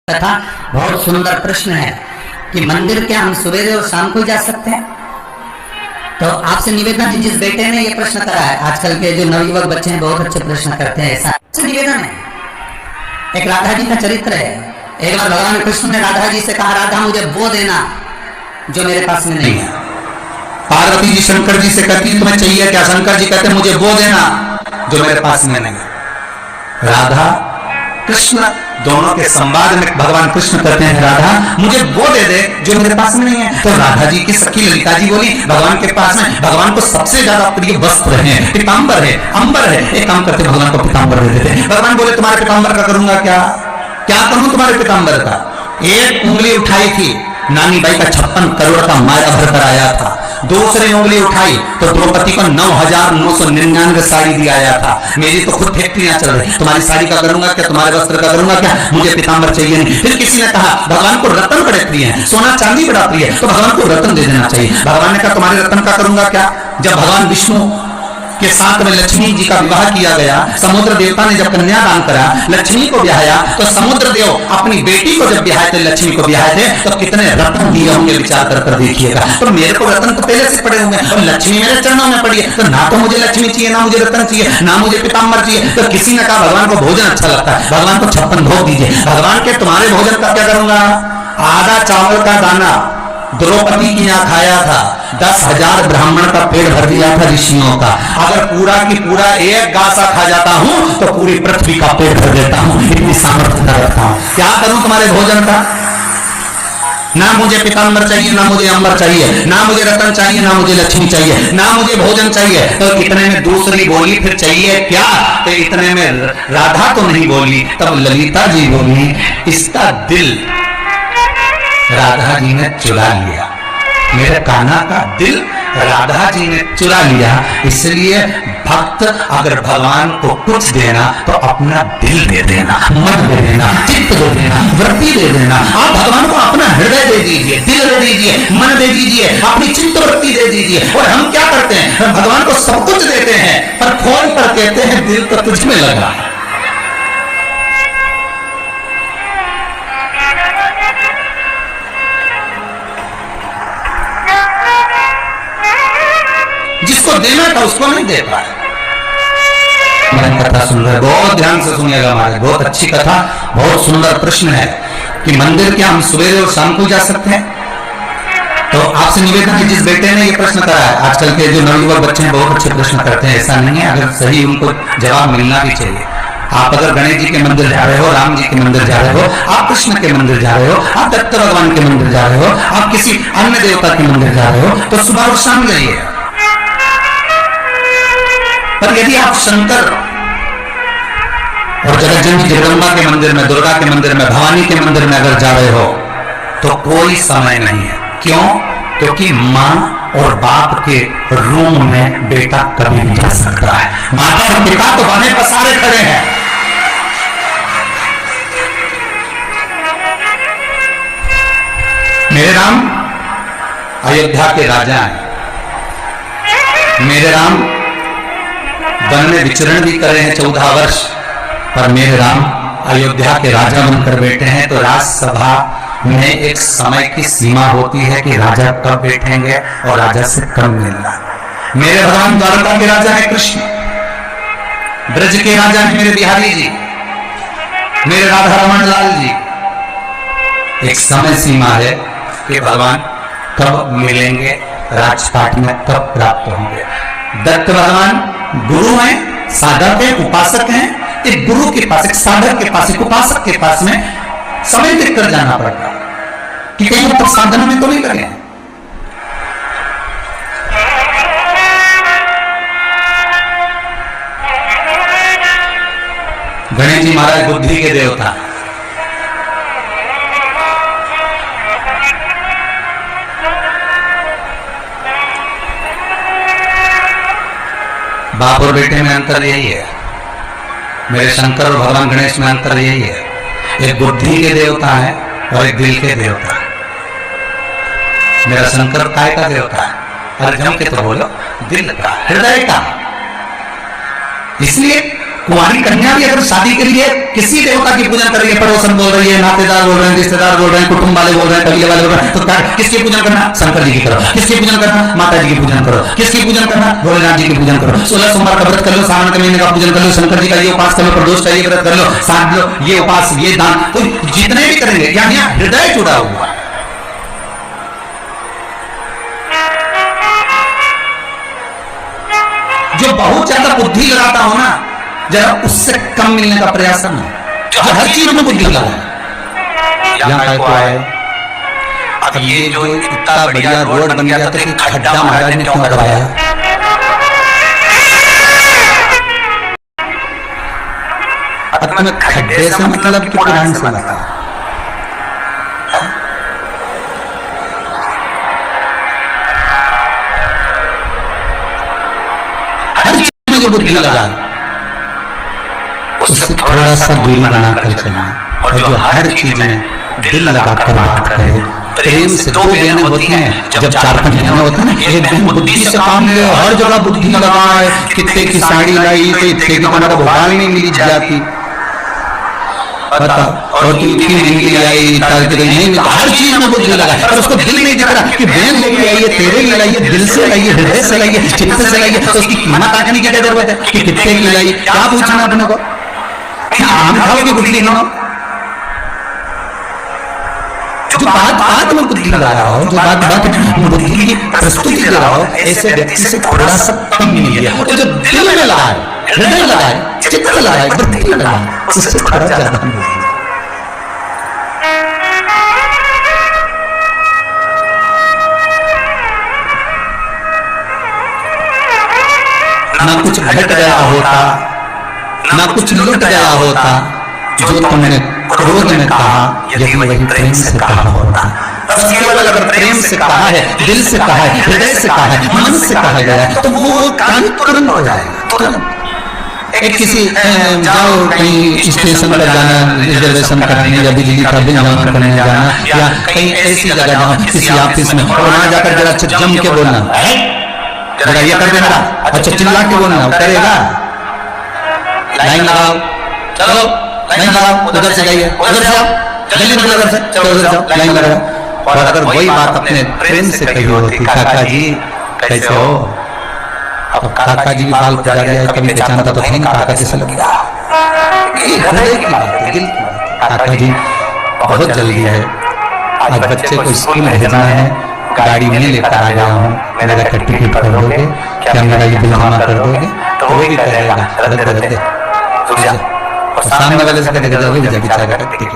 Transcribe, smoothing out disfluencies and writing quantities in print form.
तथा बहुत सुंदर प्रश्न है कि मंदिर क्या हम सवेरे और शाम को जा सकते हैं? तो आपसे निवेदन है, जिस बेटे ने ये प्रश्न करा है, आजकल के जो नवयुवक बच्चे हैं बहुत अच्छे प्रश्न करते हैं, ऐसा निवेदन है। एक राधा जी का चरित्र है। एक बार भगवान कृष्ण ने राधा जी से कहा, राधा मुझे वो देना जो मेरे पास में नहीं है। पार्वती जी शंकर जी से कहती तुम्हें चाहिए क्या? शंकर जी कहते मुझे वो देना जो मेरे पास में नहीं है। राधा कृष्ण दोनों के संवाद में भगवान कृष्ण कहते हैं, राधा मुझे वो दे दे जो मेरे पास में नहीं है। तो राधा जी की सखी ललिता जी बोली, भगवान के पास में भगवान को सबसे ज्यादा प्रिय वस्त्र है, पीतांबर है, अंबर है। एक काम करते भगवान को पीतांबर दे देते। भगवान बोले तुम्हारे पीतांबर का करूंगा क्या? क्या करूं तुम्हारे पीतांबर का? एक उंगली उठाई थी, नानी बाई का 56 करोड़ का माया भर कर आया था। दूसरी उंगली उठाई तो द्रौपदी को 9,999 साड़ी दिया आया था। मेरी तो खुद फैक्ट्रियां चल रही, तुम्हारी साड़ी का करूंगा क्या? तुम्हारे वस्त्र का करूंगा क्या? मुझे पीतांबर चाहिए नहीं। फिर किसी ने कहा भगवान को रत्न बड़े प्रिय है, सोना चांदी बड़ा प्रिय है, तो भगवान को रत्न दे देना चाहिए। भगवान ने कहा तुम्हारे रत्न का करूंगा क्या? जब भगवान विष्णु के साथ में लक्ष्मी जी का विवाह किया गया, समुद्र देवता ने जब कन्यादान करा, लक्ष्मी को ब्याया, तो समुद्र देव अपनी बेटी को जब ब्याहे थे, लक्ष्मी को ब्याहे थे, तो कितने रत्न दिए होंगे विचार कर देखिएगा। तो मेरे को रत्न तो पहले से पड़े होंगे और लक्ष्मी मेरे चरणों में पड़ी है, तो ना तो मुझे लक्ष्मी चाहिए, ना मुझे रत्न चाहिए, ना मुझे पीतांबर चाहिए। तो किसी ने कहा भगवान को भोजन अच्छा लगता है, भगवान को 56 भोग दीजिए। भगवान के तुम्हारे भोजन का क्या करूंगा? आधा चावल का दाना द्रौपदी की यहाँ खाया था, 10,000 ब्राह्मण का पेट भर दिया था ऋषियों का। अगर पूरा की पूरा एक गासा खा जाता हूं तो पूरी पृथ्वी का पेट भर देता हूं, इतनी सामर्थ्य रखता हूं। क्या करूं तुम्हारे भोजन का? ना मुझे पीतांबर चाहिए, ना मुझे अंबर चाहिए, ना मुझे रतन चाहिए, ना मुझे लक्ष्मी चाहिए, ना मुझे भोजन चाहिए। तो इतने में दूसरी बोली फिर चाहिए क्या? तो इतने में राधा तो नहीं बोली, तब ललिता जी बोली, इसका दिल राधा जी ने चुरा लिया, मेरे कान्हा का दिल राधा जी ने चुरा लिया। इसलिए भक्त अगर भगवान को कुछ देना तो अपना दिल दे देना, मन दे देना, चित्त दे देना, वृत्ति दे देना। आप भगवान को अपना हृदय दे दीजिए, दिल दे दीजिए, मन दे दीजिए, अपनी चित्त वृत्ति दे दीजिए। और हम क्या करते हैं? हम भगवान को सब कुछ देते हैं पर फोन पर कहते हैं दिल तो तुझ में लगा है। जिसको देना था उसको नहीं दे पाए। मैं कथा सुन रहे, बहुत ध्यान से सुनिएगा महाराज, बहुत अच्छी कथा, बहुत सुंदर प्रश्न है कि मंदिर क्या हम सवेरे और शाम को जा सकते हैं? तो आपसे निवेदन है, जिस बेटे ने ये प्रश्न करा है, आजकल के जो नवयुवक बच्चे हैं बहुत अच्छे प्रश्न करते हैं, ऐसा नहीं है, अगर सही उनको जवाब मिलना भी चाहिए। आप अगर गणेश जी के मंदिर जा रहे हो, राम जी के मंदिर जा रहे हो, आप कृष्ण के मंदिर जा रहे हो, आप दत्त भगवान के मंदिर जा रहे हो, आप किसी अन्य देवता के मंदिर जा रहे हो, तो सुबह और शाम जाइए। पर यदि आप शंकर और जगतजननी जगदम्बा के मंदिर में, दुर्गा के मंदिर में, भवानी के मंदिर में अगर जा रहे हो तो कोई समय नहीं है। क्यों? क्योंकि माँ और बाप के रूम में बेटा कभी नहीं जा सकता है। माता और पिता तो बने पसारे खड़े हैं। मेरे राम अयोध्या के राजा हैं, मेरे राम वन में विचरण भी कर रहे हैं 14 वर्ष, पर मेरे राम अयोध्या के राजा बनकर बैठे हैं। तो राज्यसभा में एक समय की सीमा होती है कि राजा कब बैठेंगे और राजा से कब मिलना। मेरे भगवान द्वारका के राजा है कृष्ण, ब्रज के राजा है मेरे बिहारी जी, मेरे राधा रमन लाल जी। एक समय सीमा है कि भगवान कब मिलेंगे, राजपाट में कब प्राप्त होंगे। दत्त भगवान गुरु हैं, साधक हैं, उपासक हैं। एक गुरु के पास, एक साधक के पास, एक उपासक के पास में समय देख कर जाना पड़ता है कि कहीं तक साधना में तो नहीं लगे। गणेश जी महाराज बुद्धि के देवता, बाप और बेटे में अंतर यही है। मेरे शंकर और भगवान गणेश में अंतर यही है, एक बुद्धि के देवता है और एक दिल के देवता है। मेरा शंकर काय का देवता है? अरे जम के तो बोलो, दिल का, हृदय का। इसलिए कुंवारी कन्या भी अगर शादी के लिए किसी देवता की पूजन कर रही है, पड़ोसन बोल रही है, नातेदार बोल रहे हैं, रिश्तेदार बोल रहे हैं, कुटुंब वाले बोल रहे हैं, कबीले वाले बोल रहे हैं, तो किसकी पूजन करना? शंकर जी की करो। किसकी पूजन करना? माता जी की पूजन करो। किसकी पूजन करना? भोलेनाथ जी की पूजन करो। 16 सोमवार का व्रत कर लो, सावन के महीने का पूजन कर लो, शंकर जी का ये उपास कर लो, प्रदोष का ये व्रत कर लो, साध लो, ये उपास, ये दान, तो जितने भी करेंगे यहाँ हृदय जुड़ा हुआ। जो बहुत ज्यादा बुद्धि लगाता हो ना, जरा उससे कम मिलने का प्रयास करना। जो हर चीज में बुद्धि लगाए, यहाँ को आए। अब ये जो इतना बढ़िया रोड बन गया, तो खड्डा महाराज ने क्यों करवाया? अब मैं खड्डे से मतलब कि पुराण से मतलब जो बुद्धि लगा उससे थोड़ा सा दूरी बनाकर चलना, और जो हर चीज में दिल लगाकर बात करे, प्रेम से। दो बहनें होती हैं, जब 4-5 बहनें होती हैं, एक बहन बुद्धि से काम ले, हर जगह बुद्धि लगाए, कितने की साड़ी लाई तो इतने की तुम्हारा भोपाल में मिली जाती, पता, और तू इतनी महंगी लाई, हर चीज में बुद्धि लगाए, और उसको दिल नहीं दिख रहा कि बहन लेके आई है, तेरे लिए लाई है, दिल से लाई है, हृदय से लाई है, चित्त से लाई है, तो उसकी कीमत आंकने की क्या जरूरत है कि कितने की लाई? क्या पूछना अपने को? आम खाओ की बुद्धि ना, जो बात में बुद्धि लगा रहा हो, जो बात बुद्धि की प्रस्तुति दे रहा हो, ऐसे व्यक्ति से थोड़ा सा कम मिल गया। जो दिल में लगाए, हृदय लगाए, चित्त लगाए, बुद्धि लगाए, उससे थोड़ा ज्यादा मिल गया। ना कुछ घट गया होता, ना कुछ लुट गया होता, जो तुमने क्रोध में कहा, यदि वही प्रेम से कहा होता। बस केवल अगर प्रेम से कहा है, दिल से कहा है, हृदय से कहा है, मन से कहा गया है, तो वो काम तुरंत हो जाएगा। एक किसी जाओ कहीं स्टेशन पर जाना, रिजर्वेशन कराने, या बिजली का बिल जमा करने जाना, या कहीं ऐसी जगह जाओ किसी ऑफिस में, और वहां जाकर जरा जम के बोलना, जरा ये कर देना, अच्छा चिल्ला के बोलना, करेगा? लाइन लगाओ, चलो लाइन लगाओ, उधर से जाइए, उधर से आओ, जल्दी निकलो उधर से, चलो उधर जाओ, लाइन लगाओ। और अगर वही बात अपने प्रेम से कही होती, काका जी कैसे हो? अब काका जी भी बाल गुजार गया, कभी पहचानता तो नहीं, काका जी से लग गया। हृदय की बात है, दिल की बात। काका जी बहुत जल्दी है, आज बच्चे को स्कूल में भेजना है, गाड़ी में लेकर आ गया हूँ, मेरा टिकट कर दोगे क्या? मेरा ये बिल जमा कर दोगे? तो वो भी कहेगा रद्द कर दे, और सामने वाले से कहेगा टिकट